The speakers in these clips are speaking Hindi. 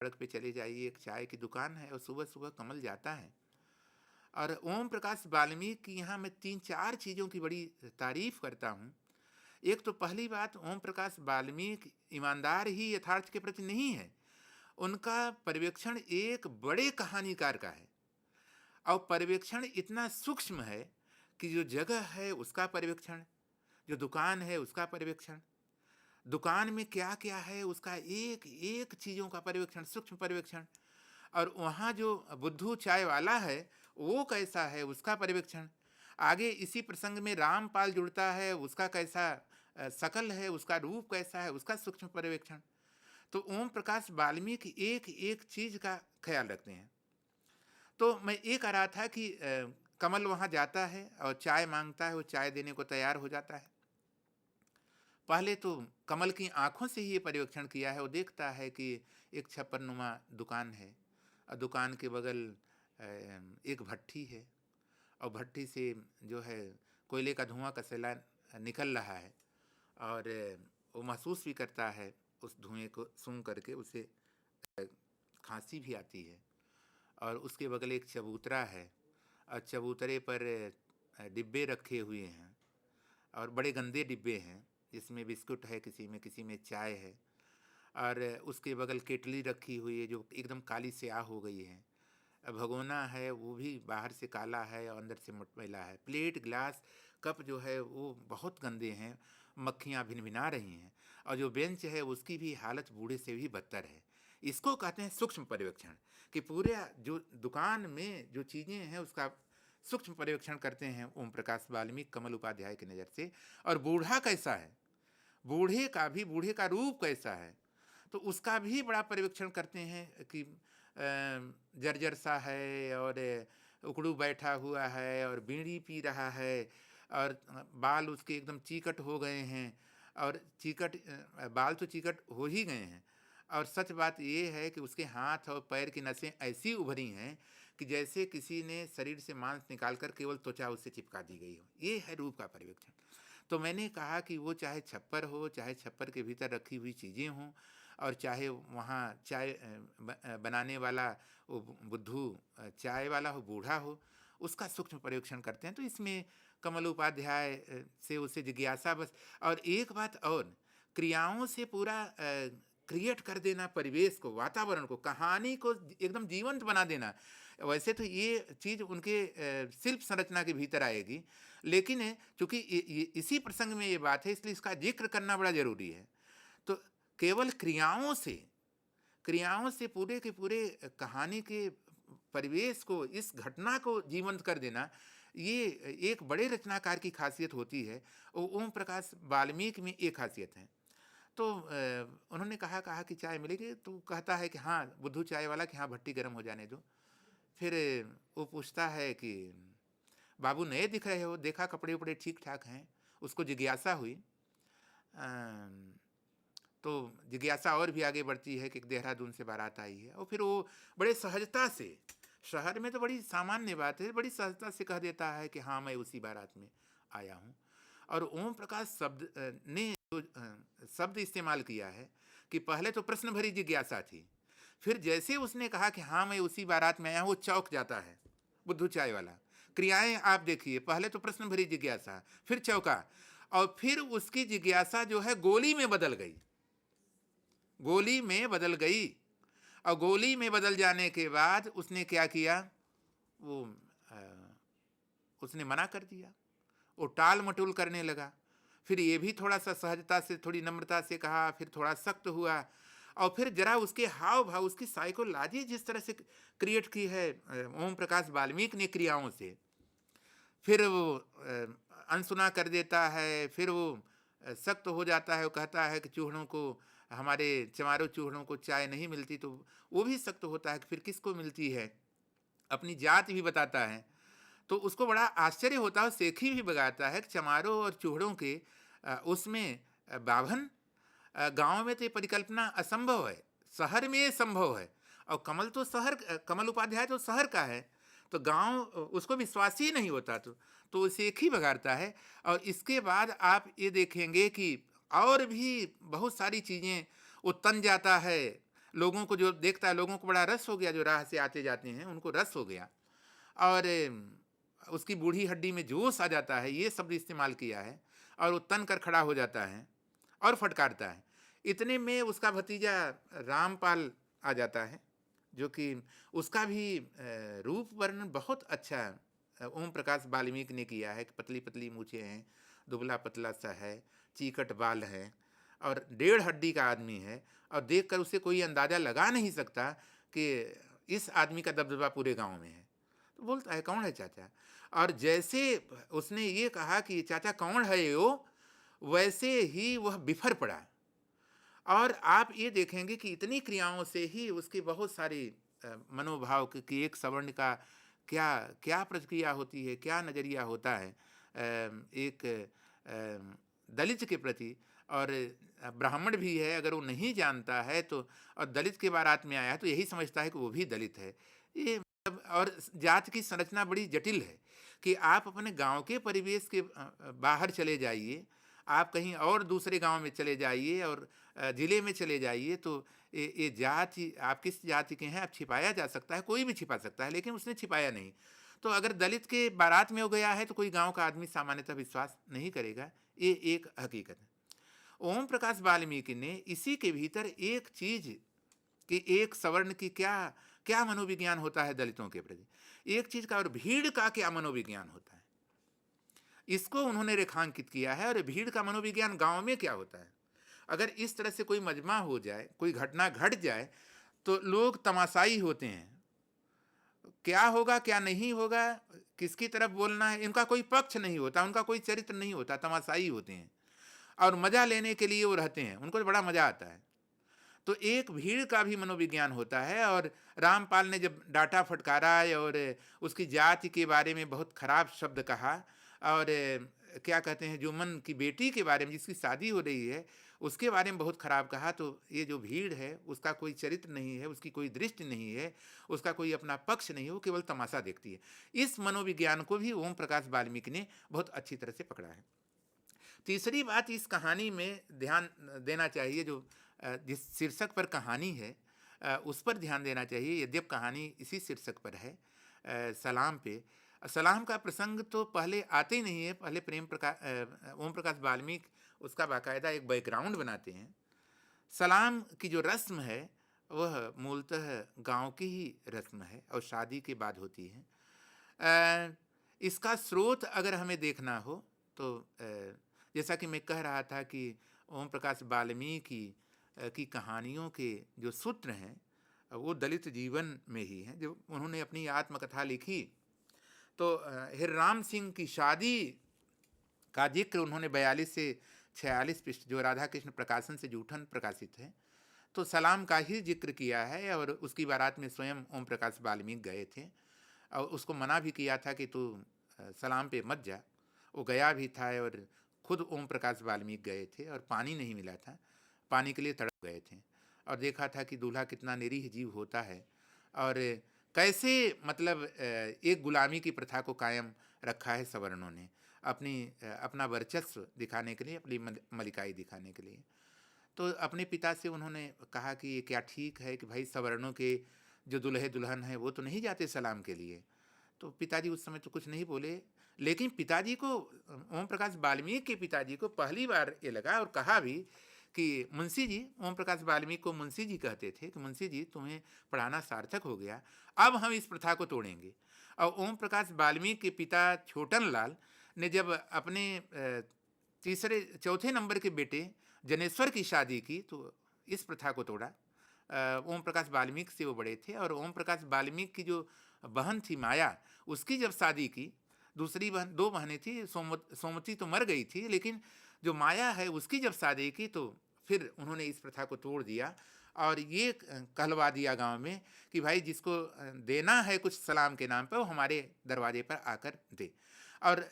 सड़क पे चले जाइए, एक चाय की दुकान है और सुबह-सुबह कमल जाता है। और ओम प्रकाश वाल्मीकि की यहाँ मैं 3-4 चीज़ों की बड़ी तारीफ़ करता हूँ। एक तो पहली बात, ओम प्रकाश वाल्मीकि ईमानदार ही यथार्थ के प्रति नहीं है। उनका पर्यवेक्षण एक बड़े कहानीकार का है और पर्यवेक्षण इतना सूक्ष्म है कि जो जगह है उसका पर्यवेक्षण, जो दुकान है उसका पर्यवेक्षण, दुकान में क्या-क्या है उसका एक-एक चीज़ों का पर्यवेक्षण, सूक्ष्म पर्यवेक्षण। और वहाँ जो बुद्धू चाय वाला है, वो कैसा है उसका पर्यवेक्षण। आगे इसी प्रसंग में रामपाल जुड़ता है, उसका कैसा शकल है, उसका रूप कैसा है, उसका सूक्ष्म पर्यवेक्षण। तो ओम प्रकाश वाल्मीकि एक-एक चीज़ का ख़्याल रखते हैं। तो मैं ये कह रहा था कि कमल वहाँ जाता है और चाय माँगता है, वो चाय देने को तैयार हो जाता है। पहले तो कमल की आँखों से ही ये पर्यवेक्षण किया है, वो देखता है कि एक छप्परनुमा दुकान है और दुकान के बगल एक भट्ठी है और भट्ठी से जो है कोयले का धुआँ का सैलान निकल रहा है और वो महसूस भी करता है उस धुएँ को सूंघ करके उसे खाँसी भी आती है। और उसके बगल एक चबूतरा है और चबूतरे पर डिब्बे रखे हुए हैं और बड़े गंदे डिब्बे हैं, जिसमें बिस्कुट है, किसी में चाय है और उसके बगल केटली रखी हुई है जो एकदम काली स्याह हो गई है। भगोना है वो भी बाहर से काला है और अंदर से मटमैला है। प्लेट, गिलास, कप जो है वो बहुत गंदे हैं, मक्खियाँ भिनभिना रही हैं और जो बेंच है उसकी भी हालत बूढ़े से भी बदतर है। इसको कहते हैं सूक्ष्म पर्यवेक्षण, कि पूरे जो दुकान में जो चीज़ें हैं उसका सूक्ष्म पर्यवेक्षण करते हैं ओम प्रकाश वाल्मीकि कमल उपाध्याय की नज़र से। और बूढ़ा कैसा है, बूढ़े का रूप कैसा है, तो उसका भी बड़ा पर्यवेक्षण करते हैं कि जर्जर सा है और उकड़ू बैठा हुआ है और बीड़ी पी रहा है और बाल उसके एकदम चीकट हो गए हैं और बाल तो चीकट हो ही गए हैं। और सच बात ये है कि उसके हाथ और पैर की नसें ऐसी उभरी हैं कि जैसे किसी ने शरीर से मांस निकालकर केवल त्वचा उससे चिपका दी गई हो। ये है रूप का पर्यवेक्षण। तो मैंने कहा कि वो चाहे छप्पर हो, चाहे छप्पर के भीतर रखी हुई चीज़ें हों और चाहे वहाँ चाय बनाने वाला वो बुद्धू चाय वाला हो, बूढ़ा हो, उसका सूक्ष्म पर्यवेक्षण करते हैं। तो इसमें कमल उपाध्याय से उसे जिज्ञासा बस। और एक बात और, क्रियाओं से पूरा क्रिएट कर देना परिवेश को, वातावरण को, कहानी को एकदम जीवंत बना देना। वैसे तो ये चीज़ उनके शिल्प संरचना के भीतर आएगी, लेकिन चूँकि इसी प्रसंग में ये बात है इसलिए इसका ज़िक्र करना बड़ा ज़रूरी है। तो केवल क्रियाओं से पूरे के पूरे कहानी के परिवेश को, इस घटना को जीवंत कर देना, ये एक बड़े रचनाकार की खासियत होती है। ओम प्रकाश वाल्मीकि में ये खासियत है। तो उन्होंने कहा कि चाय मिलेगी? तो कहता है कि हाँ, बुद्धू चाय वाला, कि हाँ भट्टी गर्म हो जाने दो। फिर वो पूछता है कि बाबू नए दिख रहे हो, देखा कपड़े उपड़े ठीक ठाक हैं। उसको जिज्ञासा हुई। अम, तो जिज्ञासा और भी आगे बढ़ती है कि देहरादून से बारात आई है और फिर वो बड़े सहजता से, शहर में तो बड़ी सामान्य बात है, बड़ी सहजता से कह देता है कि हाँ मैं उसी बारात में आया हूँ। और ओम प्रकाश ने जो शब्द इस्तेमाल किया है कि पहले तो प्रश्न भरी जिज्ञासा थी, फिर जैसे उसने कहा कि हाँ मैं उसी बारात में आया हूँ, वो चौंक जाता है बुद्धू चाय वाला। क्रियाएं आप देखिए, पहले तो प्रश्न भरी जिज्ञासा, फिर चौंका और फिर उसकी जिज्ञासा जो है गोली में बदल गई, गोली में बदल गई। और गोली में बदल जाने के बाद उसने क्या किया, वो अ, उसने मना कर दिया, वो टाल मटोल करने लगा। फिर ये भी थोड़ा सा सहजता से, थोड़ी नम्रता से कहा, फिर थोड़ा सख्त हुआ और फिर जरा उसके हाव भाव, उसकी साइकोलॉजी जिस तरह से क्रिएट की है ओम प्रकाश वाल्मीकि ने क्रियाओं से, फिर वो अनसुना कर देता है। फिर वो सख्त हो जाता है, वो कहता है कि चूहड़ों को, हमारे चमारों चूहड़ों को चाय नहीं मिलती, तो वो भी सख्त होता है कि फिर किसको मिलती है, अपनी जात भी बताता है। तो उसको बड़ा आश्चर्य होता है, सेखी भी बगाता है कि चमारों और चूहड़ों के उसमें बाभन, गांव में तो ये परिकल्पना असंभव है, शहर में ये संभव है। और कमल उपाध्याय तो शहर का है, तो गांव उसको विश्वास ही नहीं होता। तो उसे एक ही बगाड़ता है। और इसके बाद आप ये देखेंगे कि और भी बहुत सारी चीज़ें वो तन जाता है लोगों को जो देखता है, लोगों को बड़ा रस हो गया, जो राह से आते जाते हैं उनको रस हो गया, और उसकी बूढ़ी हड्डी में जोश आ जाता है, ये शब्द इस्तेमाल किया है, और वो तन कर खड़ा हो जाता है और फटकारता है। इतने में उसका भतीजा रामपाल आ जाता है, जो कि उसका भी रूप वर्णन बहुत अच्छा ओम प्रकाश वाल्मीकि ने किया है कि पतली पतली मूछें हैं, दुबला पतला सा है, चीकट बाल है, और 1.5 हड्डी का आदमी है, और देखकर उसे कोई अंदाज़ा लगा नहीं सकता कि इस आदमी का दबदबा पूरे गांव में है। तो बोलता है, कौन है चाचा? और जैसे उसने ये कहा कि चाचा कौन है यो, वैसे ही वह बिफर पड़ा। और आप ये देखेंगे कि इतनी क्रियाओं से ही उसके बहुत सारे मनोभाव कि एक सवर्ण का क्या क्या प्रतिक्रिया होती है, क्या नज़रिया होता है एक दलित के प्रति। और ब्राह्मण भी है, अगर वो नहीं जानता है तो, और दलित के बारात में आया है तो यही समझता है कि वो भी दलित है। ये मतलब, और जात की संरचना बड़ी जटिल है कि आप अपने गांव के परिवेश के बाहर चले जाइए, आप कहीं और दूसरे गांव में चले जाइए और ज़िले में चले जाइए, तो ये जाति, आप किस जाति के हैं आप छिपाया जा सकता है, कोई भी छिपा सकता है, लेकिन उसने छिपाया नहीं। तो अगर दलित के बारात में हो गया है तो कोई गांव का आदमी सामान्यतः विश्वास नहीं करेगा, ये एक हकीकत है। ओम प्रकाश वाल्मीकि ने इसी के भीतर एक चीज कि एक सवर्ण की क्या क्या मनोविज्ञान होता है दलितों के प्रति, एक चीज का, और भीड़ का क्या मनोविज्ञान होता है, इसको उन्होंने रेखांकित किया है। और भीड़ का मनोविज्ञान गांव में क्या होता है, अगर इस तरह से कोई मजमा हो जाए, कोई घटना घट जाए, तो लोग तमाशाई होते हैं, क्या होगा क्या नहीं होगा, किसकी तरफ बोलना है, इनका कोई पक्ष नहीं होता, उनका कोई चरित्र नहीं होता, तमाशाई होते हैं, और मजा लेने के लिए वो रहते हैं, उनको बड़ा मजा आता है। तो एक भीड़ का भी मनोविज्ञान होता है। और रामपाल ने जब डांटा फटकारा और उसकी जाति के बारे में बहुत खराब शब्द कहा, और क्या कहते हैं, जुम्मन की बेटी के बारे में जिसकी शादी हो रही है उसके बारे में बहुत खराब कहा, तो ये जो भीड़ है उसका कोई चरित्र नहीं है, उसकी कोई दृष्टि नहीं है, उसका कोई अपना पक्ष नहीं है, वो केवल तमाशा देखती है। इस मनोविज्ञान को भी ओम प्रकाश वाल्मीकि ने बहुत अच्छी तरह से पकड़ा है। तीसरी बात इस कहानी में ध्यान देना चाहिए, जो जिस शीर्षक पर कहानी है उस पर ध्यान देना चाहिए, यद्यप कहानी इसी शीर्षक पर है, सलाम पे। सलाम का प्रसंग तो पहले आते ही नहीं है, पहले ओम प्रकाश वाल्मीकि उसका बाकायदा एक बैकग्राउंड बनाते हैं। सलाम की जो रस्म है वह मूलतः गांव की ही रस्म है और शादी के बाद होती है। इसका स्रोत अगर हमें देखना हो तो जैसा कि मैं कह रहा था कि ओम प्रकाश वाल्मीकि की कहानियों के जो सूत्र हैं वो दलित जीवन में ही हैं। जो उन्होंने अपनी आत्मकथा लिखी तो हिरराम सिंह की शादी का जिक्र उन्होंने 42 से 46 पृष्ठ, जो राधा कृष्ण प्रकाशन से जूठन प्रकाशित है, तो सलाम का ही जिक्र किया है। और उसकी बारात में स्वयं ओम प्रकाश वाल्मीकि गए थे और उसको मना भी किया था कि तू सलाम पे मत जा। वो गया भी था और खुद ओम प्रकाश वाल्मीकि गए थे और पानी नहीं मिला था, पानी के लिए तड़प गए थे और देखा था कि दूल्हा कितना निरीह जीव होता है और कैसे मतलब एक गुलामी की प्रथा को कायम रखा है सवर्णों ने अपना वर्चस्व दिखाने के लिए, अपनी मलिकाई दिखाने के लिए। तो अपने पिता से उन्होंने कहा कि ये क्या ठीक है कि भाई सवर्णों के जो दुल्हे दुल्हन हैं वो तो नहीं जाते सलाम के लिए। तो पिताजी उस समय तो कुछ नहीं बोले, लेकिन पिताजी को, ओम प्रकाश वाल्मीकि के पिताजी को पहली बार ये लगा और कहा भी कि मुंशी जी, ओम प्रकाश वाल्मीकि को मुंशी जी कहते थे, कि मुंशी जी तुम्हें पढ़ाना सार्थक हो गया, अब हम इस प्रथा को तोड़ेंगे। और ओम प्रकाश वाल्मीकि के पिता छोटन लाल ने जब अपने चौथे नंबर के बेटे जनेश्वर की शादी की तो इस प्रथा को तोड़ा। ओम प्रकाश वाल्मीकि से वो बड़े थे और ओम प्रकाश वाल्मीकि की जो बहन थी माया, उसकी जब शादी की, दूसरी बहन, 2 बहनें थी, सोमवती तो मर गई थी, लेकिन जो माया है उसकी जब शादी की तो फिर उन्होंने इस प्रथा को तोड़ दिया और ये कहलवा दिया गांव में कि भाई जिसको देना है कुछ सलाम के नाम पर वो हमारे दरवाजे पर आकर दे। और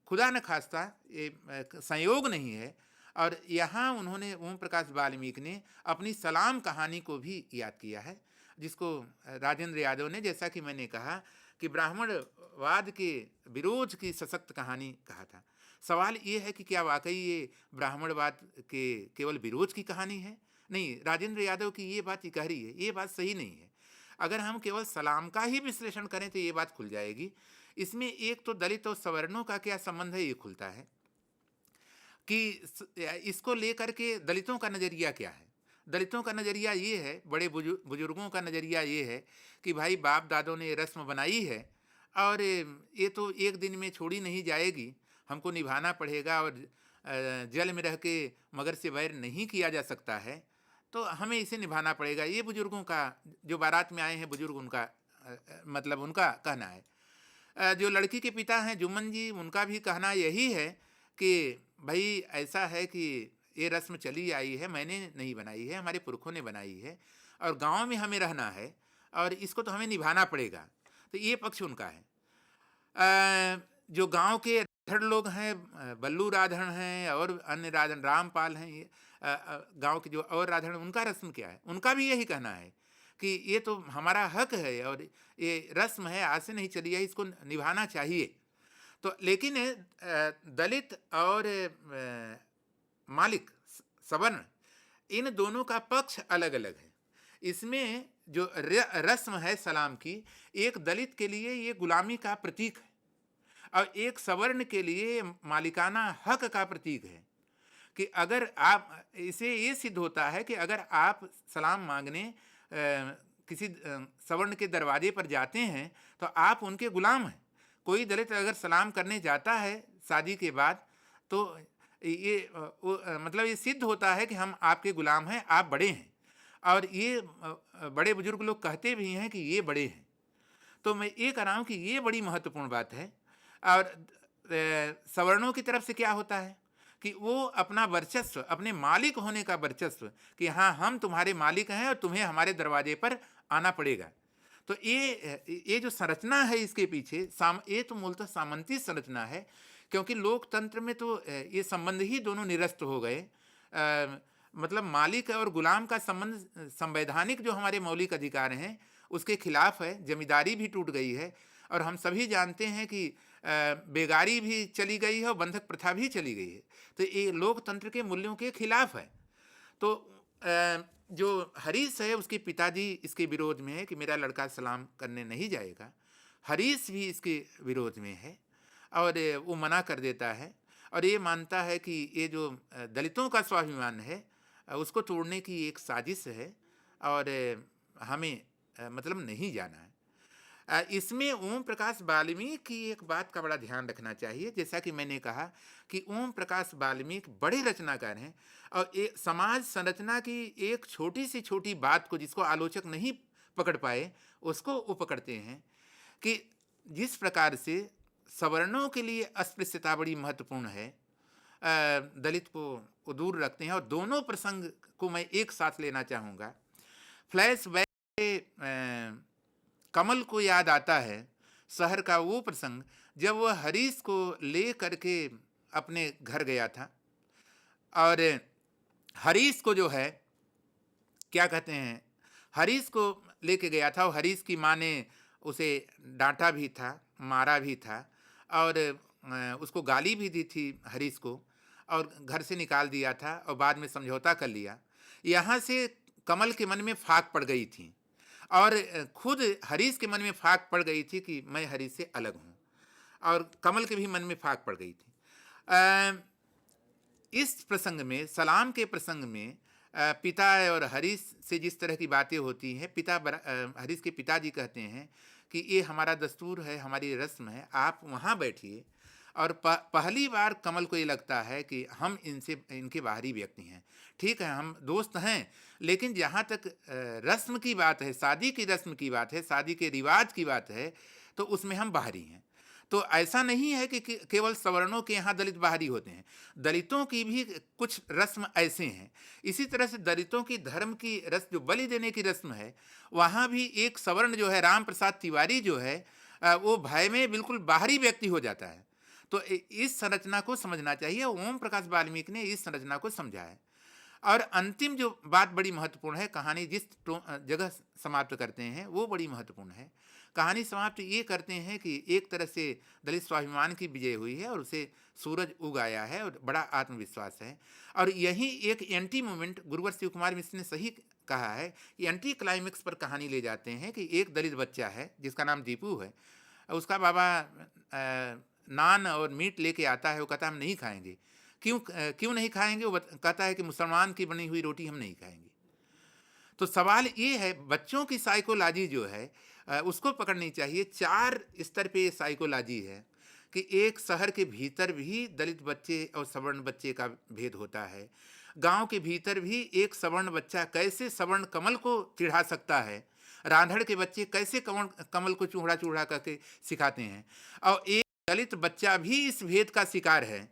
खुदा न खास्ता ये संयोग नहीं है। और यहाँ उन्होंने ओम प्रकाश वाल्मीकि ने अपनी सलाम कहानी को भी याद किया है, जिसको राजेंद्र यादव ने, जैसा कि मैंने कहा, कि ब्राह्मणवाद के विरोध की सशक्त कहानी कहा था। सवाल ये है कि क्या वाकई ये ब्राह्मणवाद के केवल विरोध की कहानी है? नहीं, राजेंद्र यादव की ये बात इकहरी है, ये बात सही नहीं है। अगर हम केवल सलाम का ही विश्लेषण करें तो ये बात खुल जाएगी। इसमें एक तो दलित और सवर्णों का क्या संबंध है, ये खुलता है कि इसको लेकर के दलितों का नज़रिया क्या है। दलितों का नज़रिया ये है, बड़े बुजुर्गों का नज़रिया ये है कि भाई बाप दादों ने रस्म बनाई है और ये तो एक दिन में छोड़ी नहीं जाएगी, हमको निभाना पड़ेगा, और जल में रह के मगर से वैर नहीं किया जा सकता है, तो हमें इसे निभाना पड़ेगा। ये बुजुर्गों का, जो बारात में आए हैं बुजुर्ग, उनका मतलब उनका कहना है। जो लड़की के पिता हैं जुम्मन जी, उनका भी कहना यही है कि भाई ऐसा है कि ये रस्म चली आई है, मैंने नहीं बनाई है, हमारे पुरखों ने बनाई है, और गांव में हमें रहना है और इसको तो हमें निभाना पड़ेगा। तो ये पक्ष उनका है। जो गांव के राधड़ लोग हैं, बल्लू राधड़ हैं और अन्य राधड़, रामपाल हैं, ये गांव के जो और राधड़, उनका रस्म क्या है, उनका भी यही कहना है कि ये तो हमारा हक है और ये रस्म है, आज से नहीं चली है, इसको निभाना चाहिए। तो लेकिन दलित और मालिक सवर्ण, इन दोनों का पक्ष अलग अलग है। इसमें जो रस्म है सलाम की, एक दलित के लिए ये गुलामी का प्रतीक है और एक सवर्ण के लिए मालिकाना हक का प्रतीक है। कि अगर आप, इसे ये सिद्ध होता है कि अगर आप सलाम मांगने किसी सवर्ण के दरवाजे पर जाते हैं तो आप उनके गुलाम हैं। कोई दलित अगर सलाम करने जाता है शादी के बाद, तो ये मतलब ये सिद्ध होता है कि हम आपके गुलाम हैं, आप बड़े हैं, और ये बड़े बुजुर्ग लोग कहते भी हैं कि ये बड़े हैं। तो मैं ये कह रहा हूँ कि ये बड़ी महत्वपूर्ण बात है। और सवर्णों की तरफ से क्या होता है कि वो अपना वर्चस्व, अपने मालिक होने का वर्चस्व, कि हाँ हम तुम्हारे मालिक हैं और तुम्हें हमारे दरवाजे पर आना पड़ेगा। तो ये जो संरचना है इसके पीछे, ये तो मूलतः सामंती संरचना है, क्योंकि लोकतंत्र में तो ये संबंध ही दोनों निरस्त हो गए। मतलब मालिक और गुलाम का संबंध संवैधानिक जो हमारे मौलिक अधिकार हैं उसके खिलाफ है। जमींदारी भी टूट गई है और हम सभी जानते हैं कि बेगारी भी चली गई है और बंधक प्रथा भी चली गई है। तो ये लोकतंत्र के मूल्यों के खिलाफ है। तो जो हरीश है उसके पिताजी इसके विरोध में है कि मेरा लड़का सलाम करने नहीं जाएगा। हरीश भी इसके विरोध में है और वो मना कर देता है और ये मानता है कि ये जो दलितों का स्वाभिमान है उसको तोड़ने की एक साजिश है और हमें मतलब नहीं जाना है। इसमें ओम प्रकाश वाल्मीकि की एक बात का बड़ा ध्यान रखना चाहिए। जैसा कि मैंने कहा कि ओम प्रकाश वाल्मीकि बड़े रचनाकार हैं और एक समाज संरचना की एक छोटी सी छोटी बात को, जिसको आलोचक नहीं पकड़ पाए, उसको वो पकड़ते हैं कि जिस प्रकार से सवर्णों के लिए अस्पृश्यता बड़ी महत्वपूर्ण है, दलित को वो दूर रखते हैं। और दोनों प्रसंग को मैं एक साथ लेना चाहूँगा। फ्लैश बैक कमल को याद आता है शहर का वो प्रसंग जब वह हरीश को ले करके अपने घर गया था और हरीश को जो है क्या कहते हैं, हरीश को लेके गया था और हरीश की माँ ने उसे डांटा भी था, मारा भी था और उसको गाली भी दी थी हरीश को और घर से निकाल दिया था और बाद में समझौता कर लिया। यहाँ से कमल के मन में फाक पड़ गई थी और खुद हरीश के मन में फाक पड़ गई थी कि मैं हरीश से अलग हूँ, और कमल के भी मन में फाक पड़ गई थी। इस प्रसंग में, सलाम के प्रसंग में, पिता और हरीश से जिस तरह की बातें होती हैं, हरीश के पिताजी कहते हैं कि ये हमारा दस्तूर है, हमारी रस्म है, आप वहाँ बैठिए। और पहली बार कमल को ये लगता है कि हम इनके बाहरी व्यक्ति हैं। ठीक है, हम दोस्त हैं, लेकिन जहाँ तक रस्म की बात है, शादी की रस्म की बात है, शादी के रिवाज की बात है, तो उसमें हम बाहरी हैं। तो ऐसा नहीं है कि केवल सवर्णों के यहाँ दलित बाहरी होते हैं, दलितों की भी कुछ रस्म ऐसे हैं। इसी तरह से दलितों की धर्म की रस्म, जो बलि देने की रस्म है, वहाँ भी एक सवर्ण जो है, राम प्रसाद तिवारी जो है, वो भय में बिल्कुल बाहरी व्यक्ति हो जाता है। तो इस संरचना को समझना चाहिए। ओम प्रकाश वाल्मीकि ने इस संरचना को समझा है। और अंतिम जो बात बड़ी महत्वपूर्ण है, कहानी जिस जगह समाप्त करते हैं वो बड़ी महत्वपूर्ण है। कहानी समाप्त ये करते हैं कि एक तरह से दलित स्वाभिमान की विजय हुई है और उसे सूरज उग आया है और बड़ा आत्मविश्वास है। और यही एक एंटी मोमेंट गुरुवर शिव कुमार मिश्र ने सही कहा है, ये एंटी क्लाइमेक्स पर कहानी ले जाते हैं कि एक दलित बच्चा है जिसका नाम दीपू है, उसका बाबा नान और मीट लेके आता है, वो कहता है हम नहीं खाएंगे। क्यों नहीं खाएंगे? वो कहता है कि मुसलमान की बनी हुई रोटी हम नहीं खाएंगे। तो सवाल ये है, बच्चों की साइकोलॉजी जो है उसको पकड़नी चाहिए। 4 स्तर पे ये साइकोलॉजी है कि एक शहर के भीतर भी दलित बच्चे और सवर्ण बच्चे का भेद होता है। गांव के भीतर भी एक सवर्ण बच्चा कैसे सवर्ण कमल को चिढ़ा सकता है, रांधड़ के बच्चे कैसे कमल को चूड़ा चूड़ा करके सिखाते हैं, और एक दलित बच्चा भी इस भेद का शिकार है।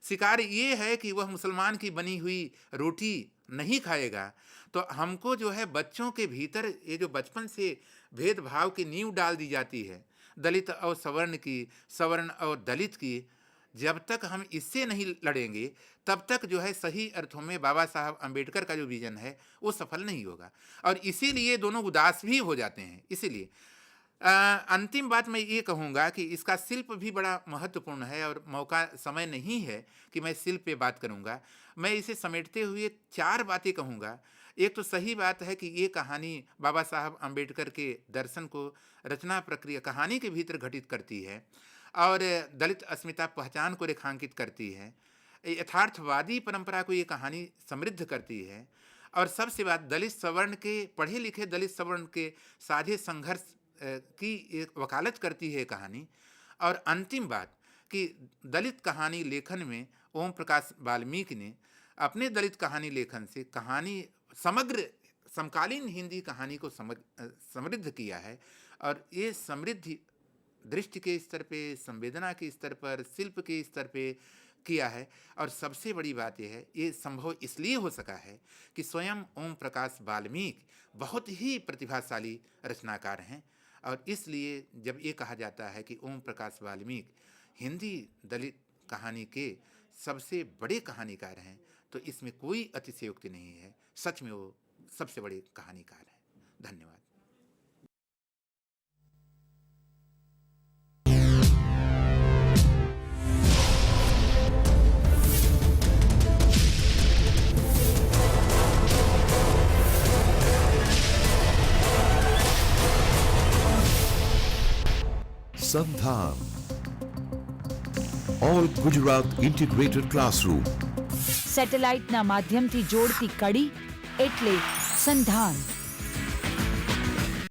शिकार ये है कि वह मुसलमान की बनी हुई रोटी नहीं खाएगा। तो हमको जो है बच्चों के भीतर ये जो बचपन से भेदभाव की नींव डाल दी जाती है, दलित और सवर्ण की, सवर्ण और दलित की, जब तक हम इससे नहीं लड़ेंगे तब तक जो है सही अर्थों में बाबा साहब अंबेडकर का जो विजन है वो सफल नहीं होगा। और इसीलिए दोनों उदास भी हो जाते हैं। इसीलिए अंतिम बात मैं ये कहूँगा कि इसका शिल्प भी बड़ा महत्वपूर्ण है और मौका समय नहीं है कि मैं शिल्प पे बात करूँगा। मैं इसे समेटते हुए 4 बातें कहूँगा। एक तो सही बात है कि ये कहानी बाबा साहब अंबेडकर के दर्शन को रचना प्रक्रिया कहानी के भीतर घटित करती है और दलित अस्मिता पहचान को रेखांकित करती है। यथार्थवादी परंपरा को ये कहानी समृद्ध करती है। और सबसे बात, दलित सवर्ण के, पढ़े लिखे दलित सवर्ण के साझे संघर्ष की एक वकालत करती है कहानी। और अंतिम बात कि दलित कहानी लेखन में ओम प्रकाश वाल्मीकि ने अपने दलित कहानी लेखन से कहानी समग्र समकालीन हिंदी कहानी को समृद्ध किया है। और ये समृद्धि दृष्टि के स्तर पे, संवेदना के स्तर पर, शिल्प के स्तर पे किया है। और सबसे बड़ी बात यह है, ये संभव इसलिए हो सका है कि स्वयं ओम प्रकाश वाल्मीकि बहुत ही प्रतिभाशाली रचनाकार हैं। और इसलिए जब ये कहा जाता है कि ओम प्रकाश वाल्मीकि हिंदी दलित कहानी के सबसे बड़े कहानीकार हैं, तो इसमें कोई अतिशयोक्ति नहीं है। सच में वो सबसे बड़े कहानीकार हैं। धन्यवाद। સંધાન ઓલ ગુજરાત ઇન્ટિગ્રેટેડ ક્લાસરૂમ સેટેલાઇટના માધ્યમથી જોડતી કડી એટલે સંધાન।